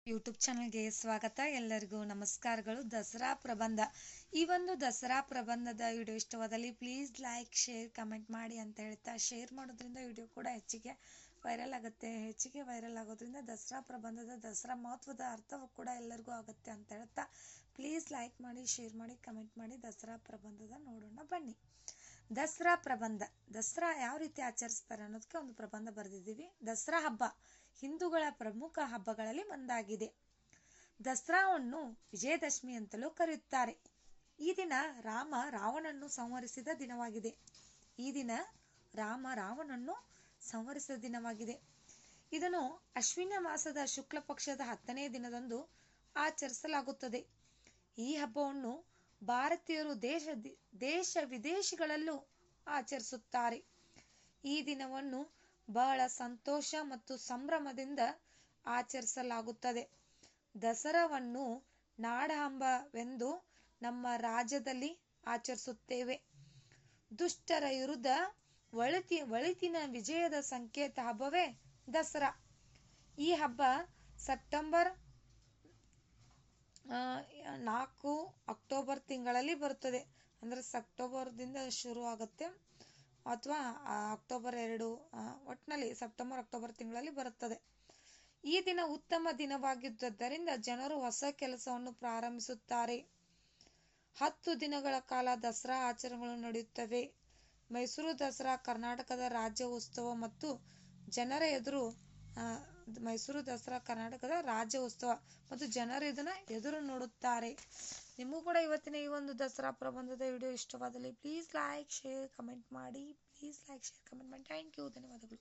YouTube ಚಾನಲ್ಗೆ ಸ್ವಾಗತ. ಎಲ್ಲರಿಗೂ ನಮಸ್ಕಾರಗಳು. ದಸರಾ ಪ್ರಬಂಧ. ಈ ಒಂದು ದಸರಾ ಪ್ರಬಂಧದ ವಿಡಿಯೋ ಇಷ್ಟವಾದಲ್ಲಿ ಪ್ಲೀಸ್ ಲೈಕ್, ಶೇರ್, ಕಮೆಂಟ್ ಮಾಡಿ ಅಂತ ಹೇಳ್ತಾ, ಶೇರ್ ಮಾಡೋದ್ರಿಂದ ವಿಡಿಯೋ ಕೂಡ ಹೆಚ್ಚಿಗೆ ವೈರಲ್ ಆಗುತ್ತೆ. ಹೆಚ್ಚಿಗೆ ವೈರಲ್ ಆಗೋದ್ರಿಂದ ದಸರಾ ಪ್ರಬಂಧದ ದಸರಾ ಮಹತ್ವದ ಅರ್ಥವೂ ಕೂಡ ಎಲ್ಲರಿಗೂ ಆಗುತ್ತೆ ಅಂತ ಹೇಳ್ತಾ, ಪ್ಲೀಸ್ ಲೈಕ್ ಮಾಡಿ, ಶೇರ್ ಮಾಡಿ, ಕಮೆಂಟ್ ಮಾಡಿ. ದಸರಾ ಪ್ರಬಂಧದ ನೋಡೋಣ ಬನ್ನಿ. ದಸರಾ ಪ್ರಬಂಧ. ದಸರಾ ಯಾವ ರೀತಿ ಆಚರಿಸ್ತಾರೆ ಅನ್ನೋದಕ್ಕೆ ಒಂದು ಪ್ರಬಂಧ ಬರೆದಿದ್ದೀವಿ. ದಸರಾ ಹಬ್ಬ ಹಿಂದೂಗಳ ಪ್ರಮುಖ ಹಬ್ಬಗಳಲ್ಲಿ ಒಂದಾಗಿದೆ. ದಸರಾವನ್ನು ವಿಜಯದಶಮಿ ಅಂತಲೂ ಕರೆಯುತ್ತಾರೆ. ಈ ದಿನ ರಾಮ ರಾವಣನನ್ನು ಸಂಹರಿಸಿದ ದಿನವಾಗಿದೆ. ಇದನ್ನು ಅಶ್ವಿನ ಮಾಸದ ಶುಕ್ಲ ಪಕ್ಷದ 10ನೇ ದಿನದಂದು ಆಚರಿಸಲಾಗುತ್ತದೆ. ಈ ಹಬ್ಬವನ್ನು ಭಾರತೀಯರು ದೇಶ ವಿದೇಶಗಳಲ್ಲೂ ಆಚರಿಸುತ್ತಾರೆ. ಈ ದಿನವನ್ನು ಬಹಳ ಸಂತೋಷ ಮತ್ತು ಸಂಭ್ರಮದಿಂದ ಆಚರಿಸಲಾಗುತ್ತದೆ. ದಸರಾವನ್ನು ನಾಡಹಬ್ಬವೆಂದು ನಮ್ಮ ರಾಜ್ಯದಲ್ಲಿ ಆಚರಿಸುತ್ತೇವೆ. ದುಷ್ಟರ ವಿರುದ್ಧ ಒಳಿತಿನ ವಿಜಯದ ಸಂಕೇತ ಹಬ್ಬವೇ ದಸರಾ. ಈ ಹಬ್ಬ ಸೆಪ್ಟೆಂಬರ್ 4 ಅಕ್ಟೋಬರ್ ತಿಂಗಳಲ್ಲಿ ಬರುತ್ತದೆ. ಅಂದರೆ ಸೆಪ್ಟೆಂಬರ್ದಿಂದ ಶುರು ಆಗುತ್ತೆ ಅಥವಾ ಅಕ್ಟೋಬರ್ 2, ಒಟ್ಟಿನಲ್ಲಿ ಸೆಪ್ಟೆಂಬರ್ ಅಕ್ಟೋಬರ್ ತಿಂಗಳಲ್ಲಿ ಬರುತ್ತದೆ. ಈ ದಿನ ಉತ್ತಮ ದಿನವಾಗಿದ್ದರಿಂದ ಜನರು ಹೊಸ ಕೆಲಸವನ್ನು ಪ್ರಾರಂಭಿಸುತ್ತಾರೆ. 10 ದಿನಗಳ ಕಾಲ ದಸರಾ ಆಚರಣೆಗಳು ನಡೆಯುತ್ತವೆ. ಮೈಸೂರು ದಸರಾ ಕರ್ನಾಟಕದ ರಾಜ್ಯ ಉತ್ಸವ ಮತ್ತು ಜನರ ಇದನ್ನ ಎದುರು ನೋಡುತ್ತಾರೆ. ನಿಮಗೂ ಕೂಡ ಇವತ್ತಿನ ಈ ಒಂದು ದಸರಾ ಪ್ರಬಂಧದ ವಿಡಿಯೋ ಇಷ್ಟವಾದಲ್ಲಿ ಪ್ಲೀಸ್ ಲೈಕ್, ಶೇರ್, ಕಮೆಂಟ್ ಮಾಡಿ. Thank you. ಧನ್ಯವಾದಗಳು.